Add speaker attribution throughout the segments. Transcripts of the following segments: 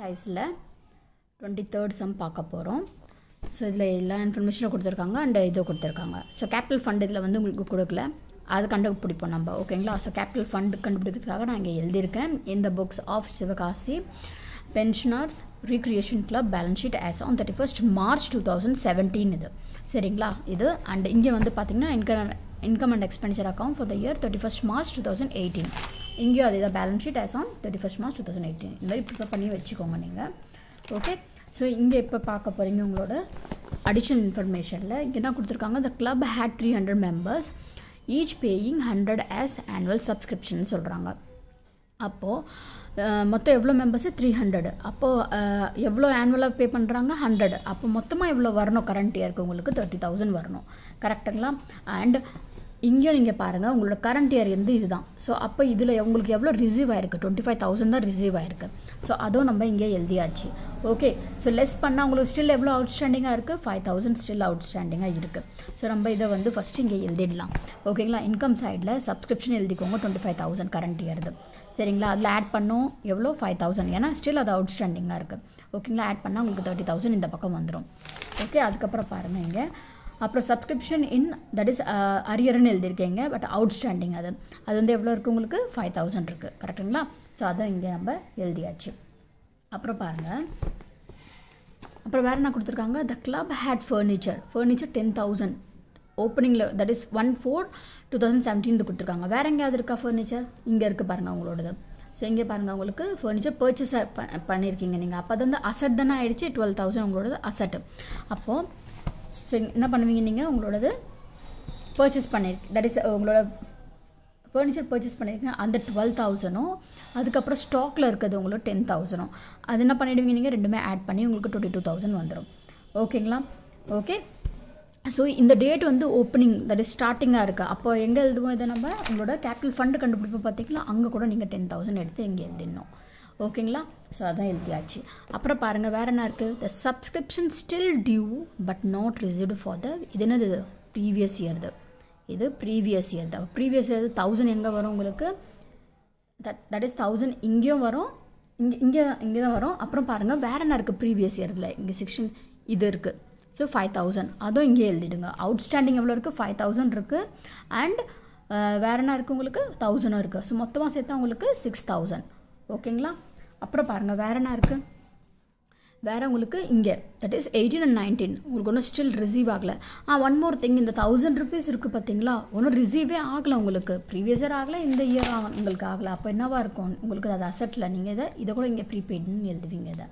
Speaker 1: exerciseல 23rd sum பார்க்க போறோம். So இதில் எல்லா இன்ஃபர்மேஷனும் கொடுத்துருக்காங்க அண்ட் இதோ கொடுத்துருக்காங்க. ஸோ கேபிட்டல் ஃபண்ட் இதில் வந்து உங்களுக்கு கொடுக்கல, அது கண்டுபிடிப்போம் நம்ம. ஓகேங்களா? ஸோ கேபிட்டல் ஃபண்ட் கண்டுபிடிக்கிறதுக்காக நான் இங்கே எழுதியிருக்கேன். இந்த books of Sivakasi pensioners recreation club balance sheet as on 31st March 2017 இது சரிங்களா? இது அண்ட் இங்கே வந்து பார்த்தீங்கன்னா income and expenditure account for the year 31st March 2018. இங்கேயும் அதே தான் balance sheet as on 31st March 2018. இந்த மாதிரி ப்ரிப்பேர் பண்ணி வச்சுக்கோங்க நீங்கள். ஓகே, ஸோ இங்கே இப்போ பார்க்க போகிறீங்க உங்களோட அடிஷனல் இன்ஃபர்மேஷனில் இங்கே என்ன கொடுத்துருக்காங்க. The club had 300 members each paying 100 as annual subscription சொல்கிறாங்க. அப்போது மொத்தம் எவ்வளோ மெம்பர்ஸு 300. அப்போது எவ்வளோ ஆனுவலாக பே பண்ணுறாங்க 100. அப்போ மொத்தமாக எவ்வளோ வரணும் கரண்ட் இயருக்கு உங்களுக்கு 30,000 வரணும். கரெக்டுங்களா? அண்ட் இங்கேயும் நீங்கள் பாருங்கள் உங்களோட கரண்ட் இயர் வந்து இதுதான். ஸோ அப்போ இதில் உங்களுக்கு எவ்வளோ ரிசீவ் ஆயிருக்கு 25,000 தான் ரிசீவ் ஆயிருக்கு. ஸோ அதுவும் நம்ம இங்கே எழுதியாச்சு. ஓகே, ஸோ லெஸ் பண்ணால் உங்களுக்கு ஸ்டில் எவ்வளோ அவுட்ஸ்டாண்டிங்காக இருக்குது 5,000 ஸ்டில் அவுட்ஸ்டாண்டிங்காக இருக்குது. ஸோ நம்ம இதை வந்து ஃபஸ்ட்டு இங்கே எழுதிடலாம். ஓகேங்களா? இன்கம் சைடில் சப்ஸ்கிரிப்ஷன் எழுதிக்கோங்க 25,000 கரண்ட் இயர்து சரிங்களா? அதில் ஆட் பண்ணோம் எவ்வளோ 5,000, ஏன்னா ஸ்டில் அது அவுட்ஸ்டாண்டிங்காக இருக்குது. ஓகேங்களா? ஆட் பண்ணால் உங்களுக்கு 30,000 இந்த பக்கம் வந்துடும். ஓகே, அதுக்கப்புறம் பாருங்கள் இங்கே அப்புறம் சப்ஸ்கிரிப்ஷன் இன் தட் இஸ் அரியர்னு எழுதியிருக்கீங்க, பட் அவுட்ஸ்டாண்டிங் அது வந்து எவ்வளோ இருக்குது உங்களுக்கு 5,000 இருக்குது. கரெக்டுங்களா? ஸோ அதை இங்கே நம்ம எழுதியாச்சு. அப்புறம் பாருங்கள், அப்புறம் வேறு என்ன கொடுத்துருக்காங்க. த கிளப் ஹேட் ஃபர்னிச்சர் 10,000 ஓப்பனிங்கில் தட் இஸ் 1/4/2017 கொடுத்துருக்காங்க. வேறு எங்கேயாவது இருக்கா ஃபர்னிச்சர்? இங்கே இருக்குது பாருங்கள் உங்களோடது. ஸோ இங்கே பாருங்கள் உங்களுக்கு ஃபர்னிச்சர் பர்ச்சேஸ் பண்ணியிருக்கீங்க நீங்கள். அப்போ அது வந்து அசட் தானே ஆகிடுச்சு 12,000 உங்களோடது அசட்டு. அப்போது ஸோ என்ன பண்ணுவீங்க நீங்கள் உங்களோடது பர்ச்சேஸ் பண்ணியிருக்கீங்க, தட் இஸ் உங்களோட ஃபர்னிச்சர் பர்ச்சேஸ் பண்ணியிருக்கீங்க அந்த 12,000 அதுக்கப்புறம் ஸ்டாக்கில் இருக்கிறது உங்களோட 10,000 அது என்ன பண்ணிவிடுவீங்க நீங்கள் ரெண்டுமே ஆட் பண்ணி உங்களுக்கு 22,000 வந்துடும். ஓகேங்களா? ஓகே, ஸோ இந்த டேட் வந்து ஓப்பனிங் தட் இஸ் ஸ்டார்டிங்காக இருக்குது. அப்போ எங்கே எழுதுவோம் இதை நம்ம உங்களோட கேபிட்டல் ஃபண்டு கண்டுபிடிப்போம் பார்த்தீங்களா? அங்கே கூட நீங்கள் 10,000 எடுத்து இங்கே எழுதிடணும். ஓகேங்களா? ஸோ அதான் எழுதியாச்சு. அப்புறம் பாருங்கள் வேறு என்ன இருக்குது. The subscription still due but not received for the இது என்னது ப்ரீவியஸ் இயர்து. இது ப்ரீவியஸ் இயர் தான். ப்ரீவியஸ் இயர் 1000 எங்கே வரும் உங்களுக்கு தட் இஸ் 1000 இங்கேயும் வரும், இங்கே தான் வரும். அப்புறம் பாருங்கள் வேறு என்ன இருக்குது ப்ரீவியஸ் இயரில் இங்கே செக்ஷன் இது இருக்குது. ஸோ 5,000 அதுவும் இங்கே எழுதிடுங்க. அவுட்ஸ்டாண்டிங் எவ்வளோ இருக்குது 5,000 இருக்குது. அண்ட் வேறு என்ன இருக்குது உங்களுக்கு 1,000 இருக்குது. ஸோ மொத்தமாக சேர்த்தா உங்களுக்கு 6,000. ஓகேங்களா? அப்புறம் பாருங்கள் வேறு என்ன இருக்குது. வேறு உங்களுக்கு இங்கே தட் இஸ் 18 and 19 உங்களுக்கு ஒன்றும் ஸ்டில் ரிசீவ் ஆகலை. ஒன் மோர் திங், இந்த 1,000 rupees இருக்குது பார்த்தீங்களா? ஒன்றும் ரிசீவே ஆகலை உங்களுக்கு. ப்ரீவியஸ் இயர் ஆகலை, இந்த இயர் உங்களுக்கு ஆகலை. அப்போ என்னவா இருக்கும் உங்களுக்கு அது அசட்டில் நீங்கள் இதை கூட இங்கே ப்ரீபெய்டுன்னு எழுதுவீங்க. இதை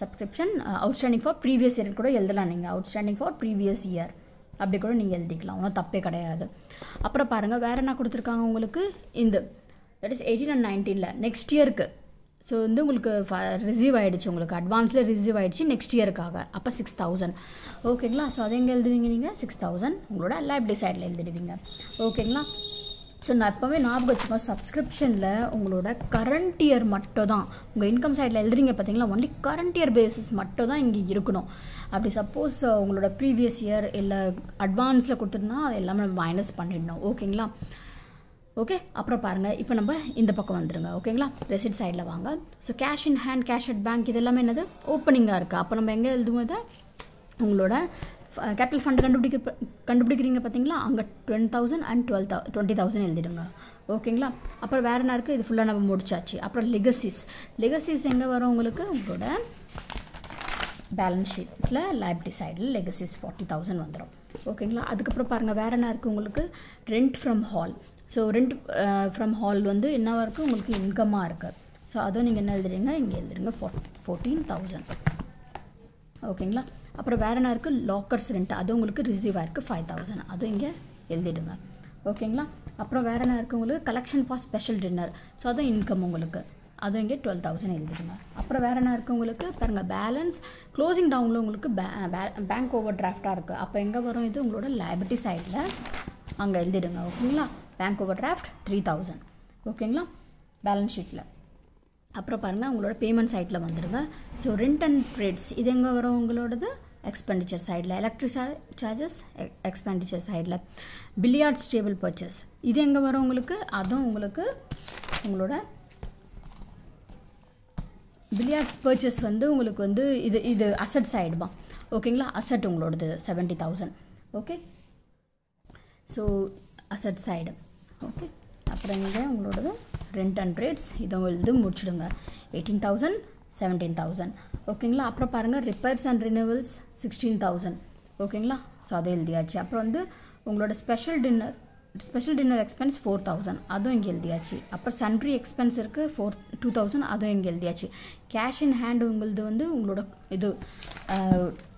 Speaker 1: subscription outstanding for previous year கூட எழுதலாம் நீங்கள். அவுட்ஸ்டாண்டிங் ஃபார் ப்ரீவியஸ் இயர் அப்படி கூட நீங்கள் எழுதிக்கலாம், ஒன்றும் தப்பே கிடையாது. அப்புறம் பாருங்கள் வேறு என்ன கொடுத்துருக்காங்க உங்களுக்கு. இந்த தட் இஸ் 18 and 19 நெக்ஸ்ட் இயருக்கு. ஸோ வந்து உங்களுக்கு ரிசீவ் ஆகிடுச்சு, உங்களுக்கு அட்வான்ஸில் ரிசீவ் ஆகிடுச்சு நெக்ஸ்ட் இயருக்காக. அப்போ 6,000. ஓகேங்களா? ஸோ அதை எங்கே எழுதுவீங்க நீங்கள் 6,000 உங்களோட லைபிலிட்டி சைடில் எழுதிடுவீங்க. ஓகேங்களா? ஸோ நான் எப்போவே ஞாபகம் வச்சுக்கோங்க, சப்ஸ்கிரிப்ஷனில் உங்களோட கரண்ட் இயர் மட்டும் தான் உங்கள் இன்கம் சைடில் எழுதுறீங்க பார்த்தீங்களா? ஒன்லி கரண்ட் இயர் பேசிஸ் மட்டும் தான் இங்கே இருக்கணும். அப்படி சப்போஸ் உங்களோட ப்ரீவியஸ் இயர் இல்லை அட்வான்ஸில் கொடுத்துருந்தா அது எல்லாமே மைனஸ் பண்ணிடணும். ஓகேங்களா? ஓகே, அப்புறம் பாருங்கள் இப்போ நம்ம இந்த பக்கம் வந்துடுங்க. ஓகேங்களா? ரெசிட் சைடில் வாங்க. So cash in hand, cash at bank இது எல்லாமே என்னது ஓப்பனிங்காக இருக்குது. அப்போ நம்ம எங்கே எழுதுவோம் இதை உங்களோட கேபிட்டல் ஃபண்டு கண்டுபிடிக்கிறீங்க பார்த்தீங்களா? அங்கே 10,000 and 20,000 எழுதிடுங்க. ஓகேங்களா? அப்புறம் வேறு என்ன இருக்குது. இது ஃபுல்லாக நம்ம முடிச்சாச்சு. அப்புறம் லெகசிஸ் எங்கே வரும் உங்களுக்கு உங்களோட பேலன்ஸ் ஷீட்டில் லைபிலிட்டி சைடில் லெகசிஸ் 40,000 வந்துடும். ஓகேங்களா? அதுக்கப்புறம் பாருங்கள் வேறு என்ன இருக்குது உங்களுக்கு rent from hall. So rent from hall வந்து என்னவா இருக்குது உங்களுக்கு இன்கமாக இருக்குது. ஸோ அதுவும் நீங்கள் என்ன எழுதுறீங்க இங்கே எழுதுறீங்க 14,000. ஓகேங்களா? அப்புறம் வேறு என்ன இருக்குது லாக்கர்ஸ் ரெண்ட் அது உங்களுக்கு ரிசீவ் ஆகிருக்கு 5,000 அதுவும் இங்கே எழுதிடுங்க. ஓகேங்களா? அப்புறம் வேறு என்ன இருக்குது உங்களுக்கு collection for special dinner. So அதுவும் இன்கம் உங்களுக்கு அதுவும் இங்கே 12,000 எழுதிடுங்க. அப்புறம் வேறு என்ன இருக்குது உங்களுக்கு பாருங்கள் பேலன்ஸ் க்ளோசிங் டவுனில் உங்களுக்கு பேங்க் ஓவர் டிராஃப்டாக இருக்குது. அப்போ எங்கே வரும் இது உங்களோட லைபிலிட்டி சைடில் அங்கே எழுதிடுங்க. ஓகேங்களா? Bank over draft 3,000. ஓகேங்களா? பேலன்ஸ் ஷீட்டில். அப்புறம் பாருங்கள் உங்களோட பேமெண்ட் சைட்டில் வந்துடுங்க. ஸோ ரெண்ட் அண்ட் ட்ரேட்ஸ் இது எங்கே வரும் உங்களோடது எக்ஸ்பெண்டிச்சர் சைடில். எலக்ட்ரிக் சார்ஜஸ் எக்ஸ்பெண்டிச்சர் சைடில். பில்லியார்ட்ஸ் டேபிள் பர்ச்சேஸ் இது எங்கே வரும் உங்களுக்கு அதுவும் உங்களுக்கு உங்களோட பில்லியார்ட்ஸ் பர்ச்சேஸ் வந்து உங்களுக்கு வந்து இது அசட் சைடுமா ஓகேங்களா. அசட் உங்களோடது 70,000 okay. So asset side okay. அப்புறம் இங்கே உங்களோடது ரெண்ட் அண்ட் ரேட்ஸ் இதை எழுதி முடிச்சுடுங்க. 18,000 17,000 ஓகேங்களா. அப்புறம் பாருங்கள் ரிப்பேர்ஸ் அண்ட் ரினிவல்ஸ் 16,000 ஓகேங்களா. ஸோ அதை எழுதியாச்சு. அப்புறம் வந்து உங்களோட ஸ்பெஷல் டின்னர் எக்ஸ்பென்ஸ் 4,000 அதுவும் இங்கே எழுதியாச்சு. அப்புறம் சன்ட்ரி எக்ஸ்பென்ஸ் இருக்குது 2,000 அதுவும் இங்கே எழுதியாச்சு. கேஷ் இன் ஹேண்ட் உங்களது வந்து உங்களோட இது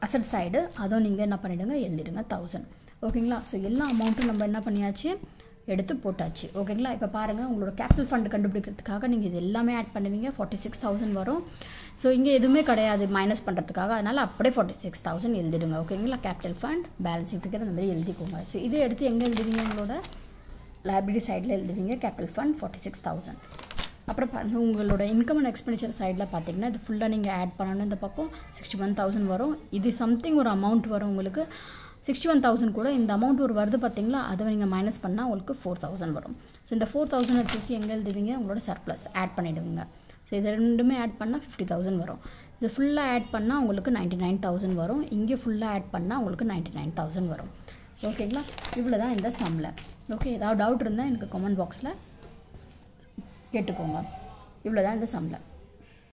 Speaker 1: அசட் சைடு அதுவும் நீங்கள் என்ன பண்ணிவிடுங்க எழுதிடுங்க 1,000 ஓகேங்களா. ஸோ எல்லா அமௌண்ட்டும் நம்ம என்ன பண்ணியாச்சு எடுத்து போட்டாச்சு ஓகேங்களா. இப்போ பாருங்கள் உங்களோட கேபிட்டல் ஃபண்ட் கண்டுபிடிக்கிறதுக்காக நீங்கள் இது எல்லாமே ஆட் பண்ணுவீங்க 46,000 வரும். ஸோ இங்கே எதுவுமே கிடையாது மைனஸ் பண்ணுறதுக்காக, அதனால் அப்படியே 46,000 எழுதிடுங்க ஓகேங்களா. கேபிட்டல் ஃபண்ட் பேலன்ஸ் ஃபிகர் அந்த மாதிரி எழுதிக்கோங்க. ஸோ இதை எடுத்து எங்கே எழுதுவீங்க உங்களோட லைபிலிட்டி சைடில் எழுதுவீங்க கேபிட்டல் ஃபண்ட் 46,000. அப்புறம் பாருங்கள் உங்களோட இன்கம் அண்ட் எக்ஸ்பெண்டிச்சர் சைடில் பார்த்தீங்கன்னா இது ஃபுல்லாக நீங்கள் ஆட் பண்ணணும். இந்த பக்கம் 61,000 வரும். இது சம்திங் ஒரு அமௌண்ட் வரும் உங்களுக்கு 61,000 கூட இந்த அமௌண்ட் ஒரு வருது பார்த்தீங்களா, அதை நீங்கள் மைனஸ் பண்ணால் உங்களுக்கு 4,000 வரும். ஸோ இந்த 4,000 தூக்கி எங்கே எழுதுவீங்க உங்களோட சர்ப்ளஸ் ஆட் பண்ணிவிடுங்க. ஸோ இது ரெண்டுமே ஆட் பண்ணால் 50,000 வரும். இது ஃபுல்லாக ஆட் பண்ணால் உங்களுக்கு 99,000 வரும். இங்கே ஃபுல்லாக ஆட் பண்ணால் உங்களுக்கு 99,000 வரும் ஓகேங்களா. இவ்வளோ தான் இந்த சம்மில் ஓகே. ஏதாவது டவுட் இருந்தால் எனக்கு கமெண்ட் பாக்ஸில் கேட்டுக்கோங்க. இவ்வளோ தான் இந்த சம்மில்.